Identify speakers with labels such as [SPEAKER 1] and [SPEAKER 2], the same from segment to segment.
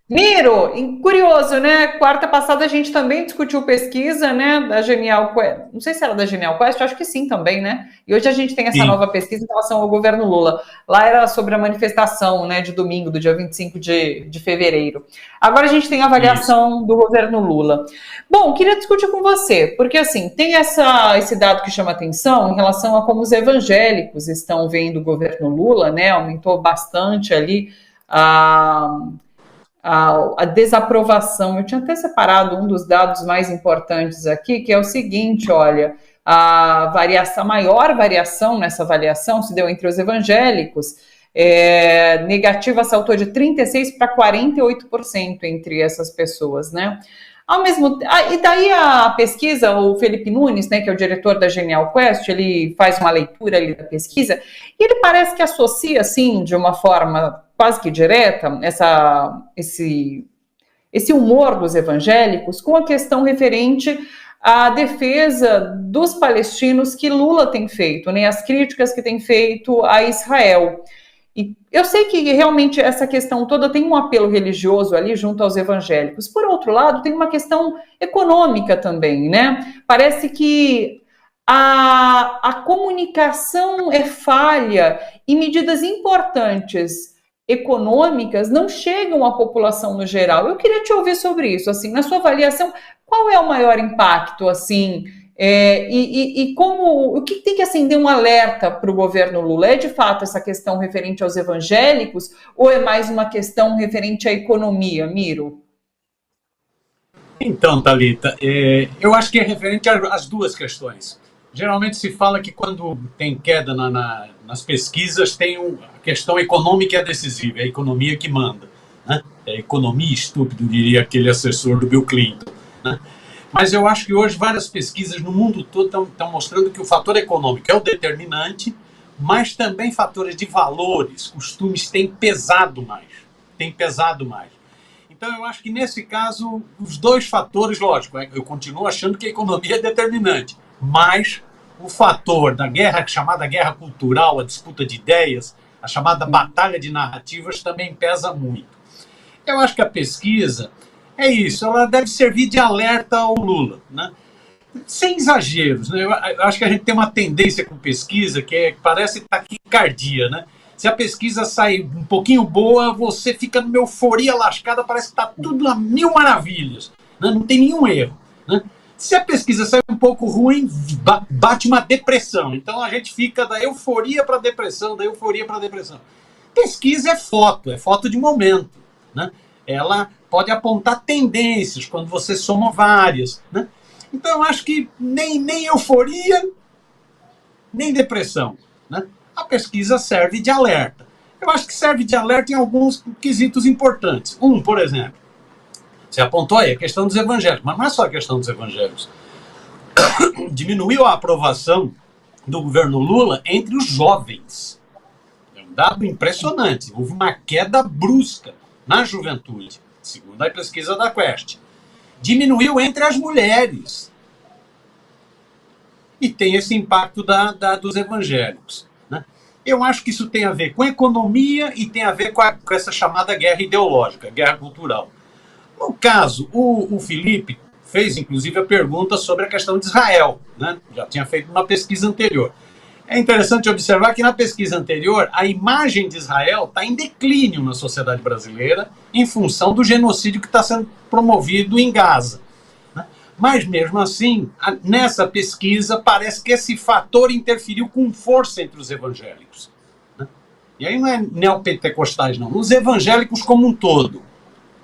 [SPEAKER 1] Miro, curioso, né? Quarta passada a gente também discutiu pesquisa, né, da Genial Quest. Não sei se era da Genial Quest, acho que sim também, né? E hoje a gente tem essa
[SPEAKER 2] Sim,
[SPEAKER 1] nova pesquisa em relação ao governo Lula. Lá era sobre a manifestação, né, de domingo, do dia 25 de fevereiro. Agora a gente tem a
[SPEAKER 2] isso.
[SPEAKER 1] avaliação do governo Lula. Bom, queria discutir com você, porque assim, tem esse dado que chama atenção em relação a como os evangélicos estão vendo o governo Lula, né? Aumentou bastante ali a a desaprovação. Eu tinha até separado um dos dados mais importantes aqui, que é o seguinte: olha, a maior variação nessa avaliação se deu entre os evangélicos. Negativa saltou de 36% para 48% entre essas pessoas, né? E daí a pesquisa, o Felipe Nunes, né, que é o diretor da Genial Quest, ele faz uma leitura ali da pesquisa e ele parece que associa, assim, de uma forma quase que direta, esse humor dos evangélicos com a questão referente à defesa dos palestinos que Lula tem feito, né, as críticas que tem feito a Israel. E eu sei que realmente essa questão toda tem um apelo religioso ali junto aos evangélicos. Por outro lado, tem uma questão econômica também, né? Parece que a comunicação é falha e medidas importantes econômicas não chegam à população no geral. Eu queria te ouvir sobre isso, assim, na sua avaliação, qual é o maior impacto, assim, como o que tem que acender um alerta para o governo Lula? É de fato essa questão referente aos evangélicos ou é mais uma questão referente à economia, Miro?
[SPEAKER 2] Então, Thalita, eu acho que é referente às duas questões. Geralmente se fala que quando tem queda nas pesquisas, tem a questão econômica é decisiva, é a economia que manda. Né? É economia estúpido, diria aquele assessor do Bill Clinton. Né? Mas eu acho que hoje várias pesquisas no mundo todo estão mostrando que o fator econômico é o determinante, mas também fatores de valores, costumes têm pesado mais. Têm pesado mais. Então, eu acho que nesse caso, os dois fatores, lógico, eu continuo achando que a economia é determinante, mas o fator da guerra, chamada guerra cultural, a disputa de ideias, a chamada batalha de narrativas, também pesa muito. Eu acho que a pesquisa é isso, ela deve servir de alerta ao Lula, né? Sem exageros, né? Eu acho que a gente tem uma tendência com pesquisa que parece taquicardia, né? Se a pesquisa sai um pouquinho boa, você fica numa euforia lascada, parece que está tudo a mil maravilhas, né? Não tem nenhum erro, né? Se a pesquisa sai um pouco ruim, bate uma depressão. Então a gente fica da euforia para a depressão, da euforia para a depressão. Pesquisa é foto de momento, né? Ela pode apontar tendências quando você soma várias, né? Então, eu acho que nem euforia, nem depressão, né? A pesquisa serve de alerta. Eu acho que serve de alerta em alguns quesitos importantes. Por exemplo, você apontou aí a questão dos evangélicos, mas não é só a questão dos evangélicos. Diminuiu a aprovação do governo Lula entre os jovens. É um dado impressionante. Houve uma queda brusca na juventude, segundo a pesquisa da Quest. Diminuiu entre as mulheres. E tem esse impacto dos evangélicos. Né? Eu acho que isso tem a ver com economia e tem a ver com essa chamada guerra ideológica, guerra cultural. No caso, o Felipe fez, inclusive, a pergunta sobre a questão de Israel. Né? Já tinha feito uma pesquisa anterior. É interessante observar que na pesquisa anterior, a imagem de Israel está em declínio na sociedade brasileira em função do genocídio que está sendo promovido em Gaza. Né? Mas, mesmo assim, nessa pesquisa, parece que esse fator interferiu com força entre os evangélicos. Né? E aí não é neopentecostais, não. Os evangélicos como um todo.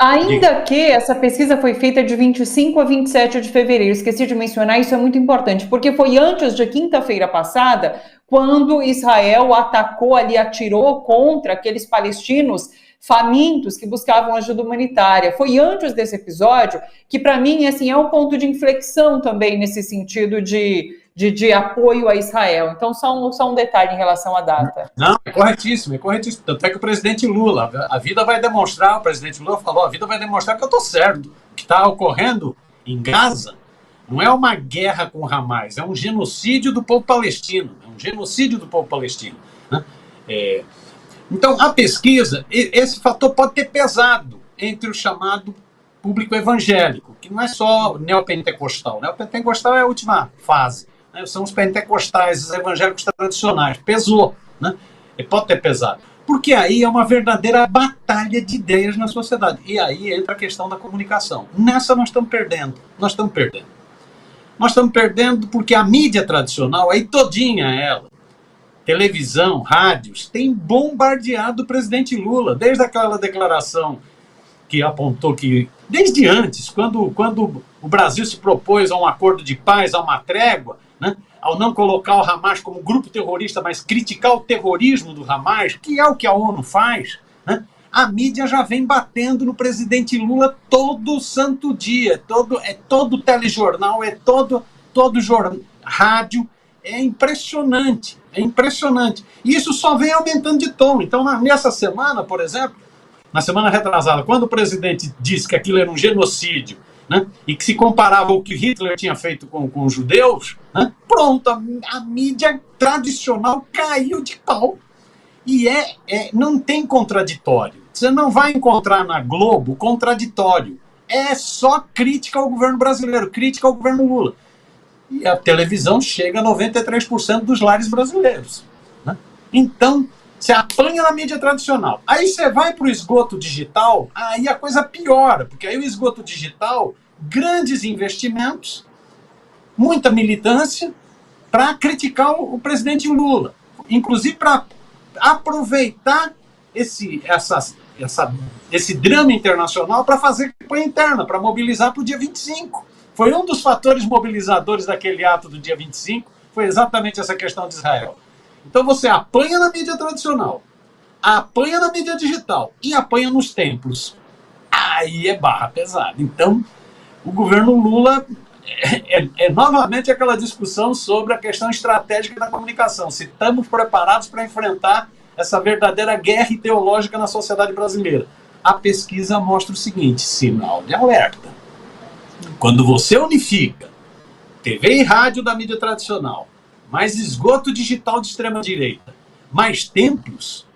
[SPEAKER 1] Ainda que essa pesquisa foi feita de 25 a 27 de fevereiro, esqueci de mencionar, isso é muito importante, porque foi antes de quinta-feira passada, quando Israel atacou ali, atirou contra aqueles palestinos famintos que buscavam ajuda humanitária. Foi antes desse episódio que, para mim, assim, é um ponto de inflexão também nesse sentido de apoio a Israel. Então, só um detalhe em relação à data.
[SPEAKER 2] Não, é corretíssimo, é corretíssimo. Tanto é que o presidente Lula, a vida vai demonstrar, o presidente Lula falou, a vida vai demonstrar que eu estou certo. O que está ocorrendo em Gaza não é uma guerra com o Hamas, é um genocídio do povo palestino. É um genocídio do povo palestino. Né? Então, a pesquisa, esse fator pode ter pesado entre o chamado público evangélico, que não é só neopentecostal. Neopentecostal é a última fase, né? São os pentecostais, os evangélicos tradicionais. Pesou, né? E pode ter pesado. Porque aí é uma verdadeira batalha de ideias na sociedade. E aí entra a questão da comunicação. Nessa nós estamos perdendo. Nós estamos perdendo porque a mídia tradicional, aí todinha ela, televisão, rádios, tem bombardeado o presidente Lula, desde aquela declaração que apontou que, desde antes, quando o Brasil se propôs a um acordo de paz, a uma trégua, né, ao não colocar o Hamas como grupo terrorista, mas criticar o terrorismo do Hamas, que é o que a ONU faz, né, a mídia já vem batendo no presidente Lula todo santo dia, todo telejornal, todo rádio, é impressionante, é impressionante. E isso só vem aumentando de tom. Então, nessa semana, por exemplo, na semana retrasada, quando o presidente disse que aquilo era um genocídio, né, e que se comparava ao que Hitler tinha feito com os judeus, né, pronto, a mídia tradicional caiu de pau. E não tem contraditório. Você não vai encontrar na Globo contraditório. É só crítica ao governo brasileiro, crítica ao governo Lula. E a televisão chega a 93% dos lares brasileiros, né? Então, você apanha na mídia tradicional. Aí você vai para o esgoto digital, aí a coisa piora, porque aí o esgoto digital, grandes investimentos, muita militância para criticar o presidente Lula. Inclusive para aproveitar esse drama internacional para fazer campanha interna, para mobilizar para o dia 25. Foi um dos fatores mobilizadores daquele ato do dia 25, foi exatamente essa questão de Israel. Então você apanha na mídia tradicional, apanha na mídia digital e apanha nos templos. Aí é barra pesada. Então, o governo Lula é novamente aquela discussão sobre a questão estratégica da comunicação. Se estamos preparados para enfrentar essa verdadeira guerra ideológica na sociedade brasileira. A pesquisa mostra o seguinte: sinal de alerta. Quando você unifica TV e rádio da mídia tradicional, mais esgoto digital de extrema-direita, mais templos,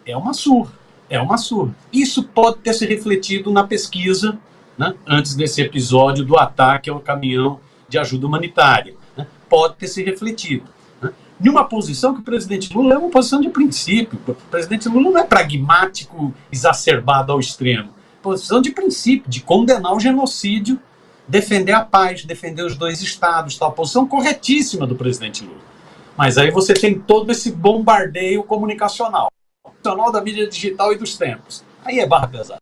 [SPEAKER 2] é uma surra. É uma surra. Isso pode ter se refletido na pesquisa, né, antes desse episódio do ataque ao caminhão de ajuda humanitária. Né, pode ter se refletido. Né, numa posição que o presidente Lula é uma posição de princípio. O presidente Lula não é pragmático exacerbado ao extremo. Posição de princípio, de condenar o genocídio, defender a paz, defender os dois estados, tal, posição corretíssima do presidente Lula. Mas aí você tem todo esse bombardeio comunicacional da mídia digital e dos tempos. Aí é barra pesada.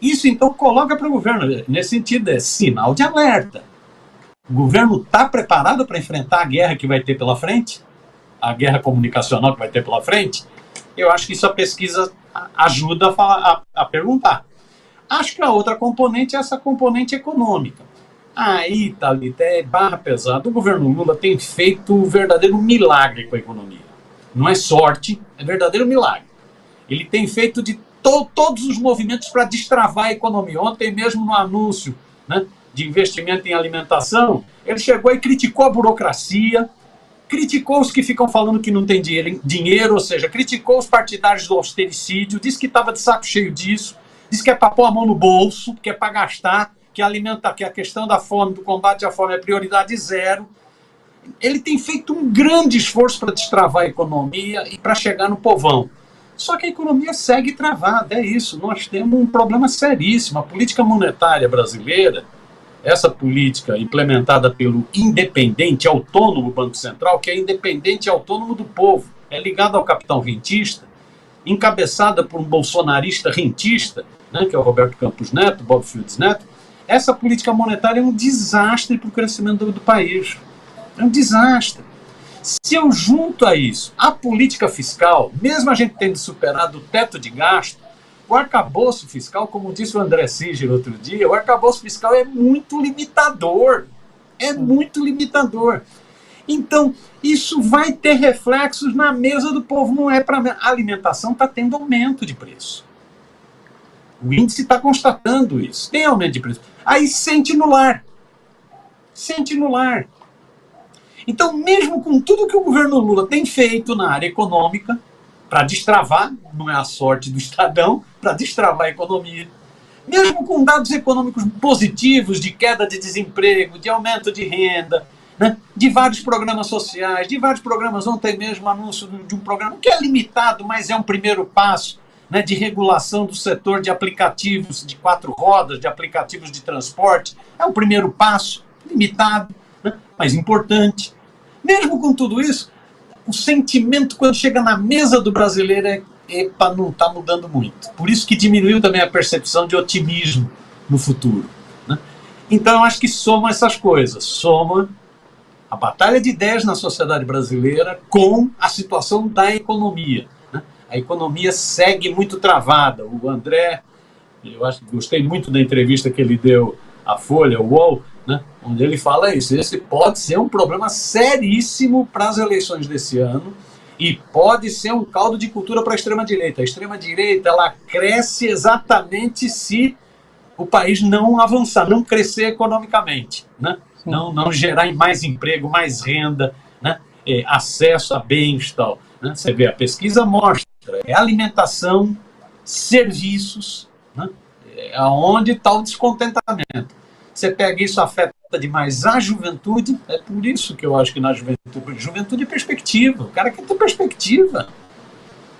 [SPEAKER 2] Isso então coloca para o governo, nesse sentido, é sinal de alerta. O governo está preparado para enfrentar a guerra que vai ter pela frente? A guerra comunicacional que vai ter pela frente? Eu acho que isso a pesquisa ajuda a perguntar. Acho que a outra componente é essa componente econômica. Aí, Thalita, é barra pesada. O governo Lula tem feito um verdadeiro milagre com a economia. Não é sorte, é verdadeiro milagre. Ele tem feito de todos os movimentos para destravar a economia. Ontem mesmo no anúncio, né, de investimento em alimentação, ele chegou e criticou a burocracia, criticou os que ficam falando que não tem dinheiro, ou seja, criticou os partidários do austericídio, disse que estava de saco cheio disso, disse que é para pôr a mão no bolso, que é para gastar, que a questão da fome, do combate à fome é prioridade zero. Ele tem feito um grande esforço para destravar a economia e para chegar no povão. Só que a economia segue travada, é isso. Nós temos um problema seríssimo. A política monetária brasileira, essa política implementada pelo independente, autônomo Banco Central, que é independente e autônomo do povo, é ligado ao capitão rentista, encabeçada por um bolsonarista rentista, né, que é o Roberto Campos Neto, Bob Fields Neto. Essa política monetária é um desastre para o crescimento do país. É um desastre. Se eu junto a isso a política fiscal, mesmo a gente tendo superado o teto de gasto, o arcabouço fiscal, como disse o André Singer outro dia, o arcabouço fiscal é muito limitador. É muito limitador. Então, isso vai ter reflexos na mesa do povo. Não é para a alimentação está tendo aumento de preço. O índice está constatando isso. Tem aumento de preço. Aí sente no lar. Sente no lar. Então, mesmo com tudo que o governo Lula tem feito na área econômica, para destravar, não é a sorte do Estadão, para destravar a economia, mesmo com dados econômicos positivos de queda de desemprego, de aumento de renda, né, de vários programas sociais, de vários programas, ontem mesmo anúncio de um programa que é limitado, mas é um primeiro passo, né, de regulação do setor de aplicativos de 4 rodas, de aplicativos de transporte, é um primeiro passo, limitado, né, mas importante. Mesmo com tudo isso, o sentimento quando chega na mesa do brasileiro é: epa, não está mudando muito. Por isso que diminuiu também a percepção de otimismo no futuro, né? Então, eu acho que soma essas coisas. Soma a batalha de ideias na sociedade brasileira com a situação da economia, né? A economia segue muito travada. O André, eu acho que gostei muito da entrevista que ele deu à Folha, ao UOL, né, onde ele fala isso. Esse pode ser um problema seríssimo para as eleições desse ano e pode ser um caldo de cultura para a extrema-direita. A extrema-direita, ela cresce exatamente se o país não avançar, não crescer economicamente, né? Não gerar mais emprego, mais renda, né? Acesso a bens e tal, né? Você vê, a pesquisa mostra, é alimentação, serviços, né? Onde está o descontentamento. Você pega isso, afeta demais a juventude. É por isso que eu acho que na juventude é perspectiva. O cara quer ter perspectiva,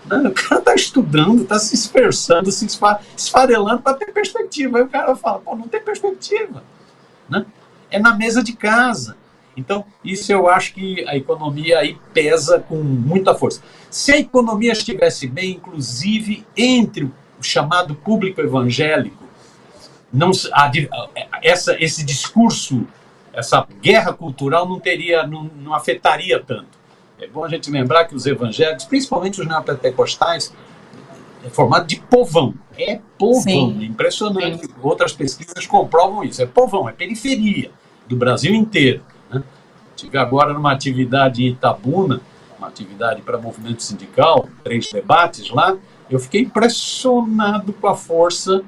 [SPEAKER 2] né? O cara está estudando, está se esforçando, se esfarelando para ter perspectiva. Aí o cara fala: pô, não tem perspectiva, né? É na mesa de casa. Então, isso eu acho que a economia aí pesa com muita força. Se a economia estivesse bem, inclusive entre o chamado público evangélico, não, esse discurso, essa guerra cultural não afetaria tanto. É bom a gente lembrar que os evangélicos, principalmente os neopentecostais, é formado de povão. É povão. Sim. É impressionante. Sim. Outras pesquisas comprovam isso. É povão, é periferia do Brasil inteiro, né? Tive agora numa atividade em Itabuna, uma atividade para movimento sindical, 3 debates lá. Eu fiquei impressionado com a força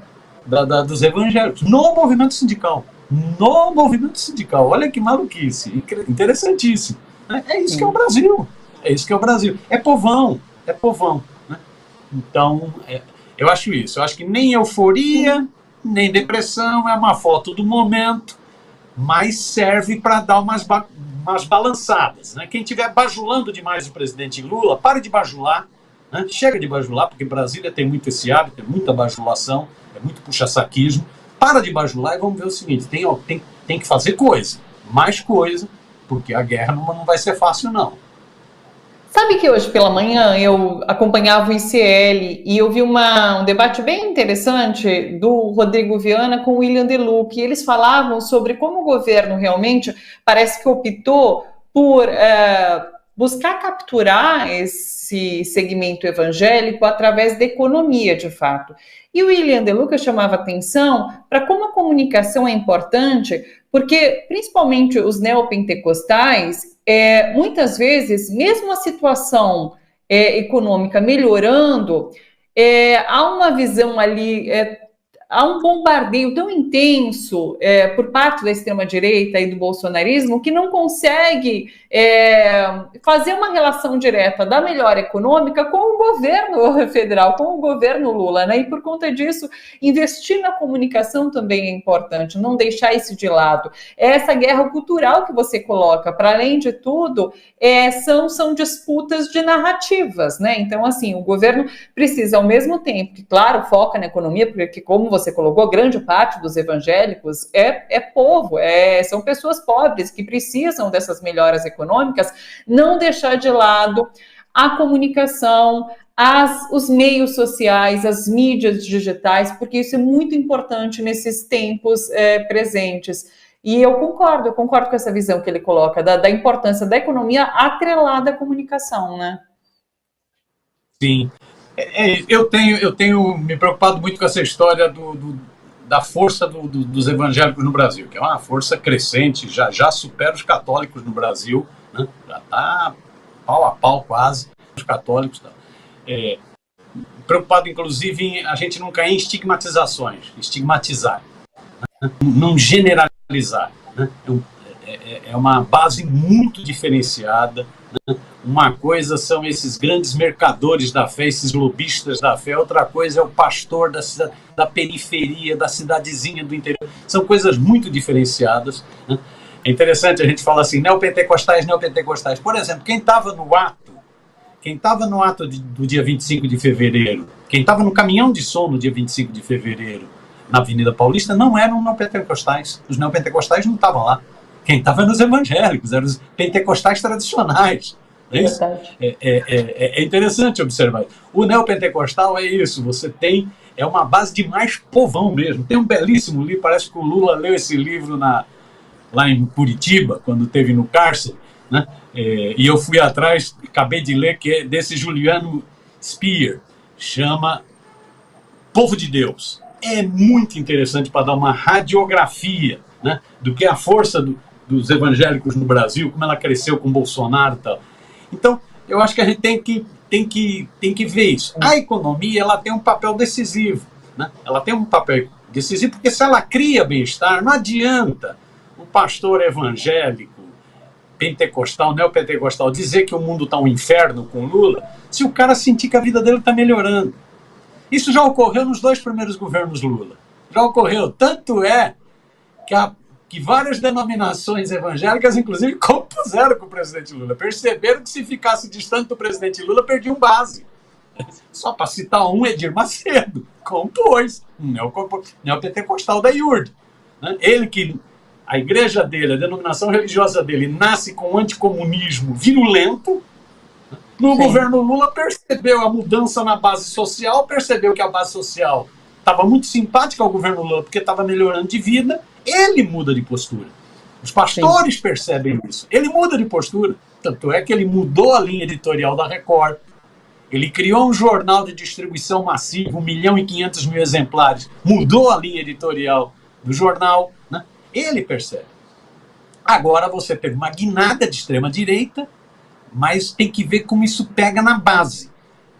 [SPEAKER 2] dos evangélicos no movimento sindical. No movimento sindical. Olha que maluquice. Interessantíssimo. É isso que é o Brasil. É isso que é o Brasil. É povão. É povão, né? Então, eu acho isso. Eu acho que nem euforia, nem depressão, é uma foto do momento, mas serve para dar umas balançadas, né? Quem estiver bajulando demais o presidente Lula, pare de bajular, né? Chega de bajular, porque Brasília tem muito esse hábito, tem muita bajulação, é muito puxa-saquismo. Para de bajular e vamos ver o seguinte: tem que fazer coisa, mais coisa, porque a guerra não vai ser fácil, não.
[SPEAKER 1] Sabe que hoje pela manhã eu acompanhava o ICL e eu vi um debate bem interessante do Rodrigo Viana com o William Deluc, e eles falavam sobre como o governo realmente parece que optou por buscar capturar esse segmento evangélico através da economia, de fato. E o William Deluca chamava atenção para como a comunicação é importante, porque principalmente os neopentecostais, muitas vezes, mesmo a situação econômica melhorando, há uma visão ali, há um bombardeio tão intenso por parte da extrema-direita e do bolsonarismo que não consegue fazer uma relação direta da melhora econômica com o governo federal, com o governo Lula, né? E por conta disso, investir na comunicação também é importante, não deixar isso de lado. Essa guerra cultural que você coloca, para além de tudo, são disputas de narrativas, né? Então, assim, o governo precisa, ao mesmo tempo que, claro, foca na economia, porque, como você colocou, grande parte dos evangélicos é povo, são pessoas pobres que precisam dessas melhoras econômicas, não deixar de lado a comunicação, os meios sociais, as mídias digitais, porque isso é muito importante nesses tempos presentes. E eu concordo com essa visão que ele coloca, da importância da economia atrelada à comunicação, né?
[SPEAKER 2] Sim. Eu tenho me preocupado muito com essa história da força dos evangélicos no Brasil, que é uma força crescente, já supera os católicos no Brasil, né? Já está pau a pau quase, os católicos. Preocupado, inclusive, em a gente não cair em estigmatizar, né? Não generalizar, né? É uma base muito diferenciada, né? Uma coisa são esses grandes mercadores da fé, esses lobistas da fé, outra coisa é o pastor da cidade, da periferia, da cidadezinha do interior. São coisas muito diferenciadas, né? É interessante, a gente fala assim, neopentecostais, neopentecostais. Por exemplo, quem estava no ato do dia 25 de fevereiro, quem estava no caminhão de som no dia 25 de fevereiro, na Avenida Paulista, não eram neopentecostais. Os neopentecostais não estavam lá. Quem estava eram os evangélicos, eram os pentecostais tradicionais. É isso? É interessante observar. O neopentecostal é isso, você tem, é uma base de mais povão mesmo. Tem um belíssimo livro, parece que o Lula leu esse livro lá em Curitiba, quando esteve no cárcere, né? E eu fui atrás, acabei de ler, que é desse Juliano Speer, chama Povo de Deus. É muito interessante para dar uma radiografia, né, do que é a força dos evangélicos no Brasil, como ela cresceu com Bolsonaro e tal. Então, eu acho que a gente tem que ver isso. A economia, ela tem um papel decisivo, né? Ela tem um papel decisivo porque se ela cria bem-estar, não adianta o pastor evangélico, pentecostal, neopentecostal, dizer que o mundo está um inferno com Lula, se o cara sentir que a vida dele está melhorando. Isso já ocorreu nos 2 primeiros governos Lula. Já ocorreu. Tanto é que várias denominações evangélicas, inclusive, compuseram com o presidente Lula. Perceberam que se ficasse distante do presidente Lula, perdiam base. Só para citar um, Edir Macedo, compôs, um neopentecostal da IURD. A igreja dele, a denominação religiosa dele, nasce com um anticomunismo virulento. No governo Lula percebeu a mudança na base social, percebeu que a base social estava muito simpática ao governo Lula porque estava melhorando de vida, ele muda de postura. Os pastores percebem isso, ele muda de postura. Tanto é que ele mudou a linha editorial da Record, ele criou um jornal de distribuição massiva, 1.500.000 exemplares, mudou a linha editorial do jornal, né? Ele percebe. Agora você teve uma guinada de extrema-direita, mas tem que ver como isso pega na base.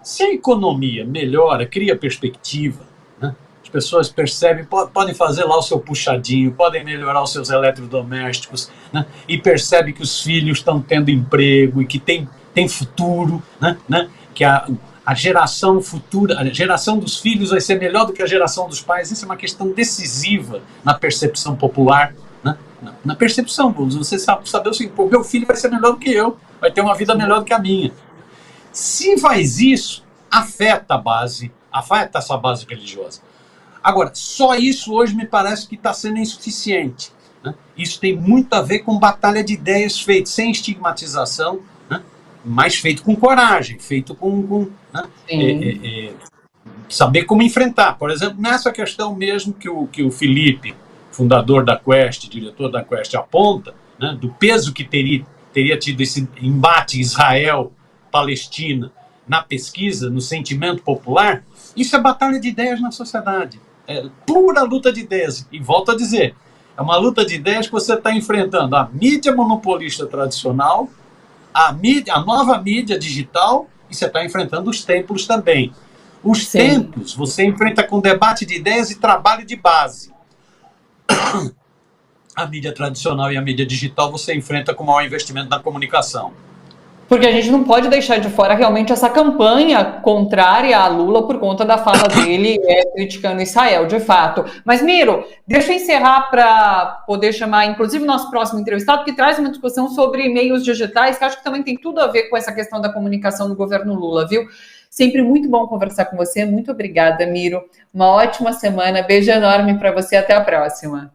[SPEAKER 2] Se a economia melhora, cria perspectiva, né? As pessoas percebem, podem fazer lá o seu puxadinho, podem melhorar os seus eletrodomésticos, né? E percebe que os filhos estão tendo emprego e que tem futuro, né? Que a geração futura, a geração dos filhos vai ser melhor do que a geração dos pais. Isso é uma questão decisiva na percepção popular, né? Na percepção, você saber o seguinte, pô, meu filho vai ser melhor do que eu, vai ter uma vida melhor do que a minha. Se faz isso, afeta a base, afeta essa base religiosa. Agora, só isso hoje me parece que está sendo insuficiente, né? Isso tem muito a ver com batalha de ideias feita sem estigmatização, né? Mas feito com coragem, feito com né? Saber como enfrentar. Por exemplo, nessa questão mesmo que o Felipe, fundador da Quest, diretor da Quest, aponta, né, do peso que teria tido esse embate Israel-Palestina na pesquisa, no sentimento popular, isso é batalha de ideias na sociedade. É pura luta de ideias. E volto a dizer, é uma luta de ideias que você está enfrentando a mídia monopolista tradicional, a nova mídia digital, e você está enfrentando os templos também. Os templos você enfrenta com debate de ideias e trabalho de base. A mídia tradicional e a mídia digital você enfrenta com maior investimento na comunicação.
[SPEAKER 1] Porque a gente não pode deixar de fora realmente essa campanha contrária a Lula por conta da fala dele criticando Israel, de fato. Mas, Miro, deixa eu encerrar para poder chamar, inclusive, o nosso próximo entrevistado, que traz uma discussão sobre meios digitais, que acho que também tem tudo a ver com essa questão da comunicação do governo Lula, viu? Sempre muito bom conversar com você. Muito obrigada, Miro. Uma ótima semana. Beijo enorme para você. Até a próxima.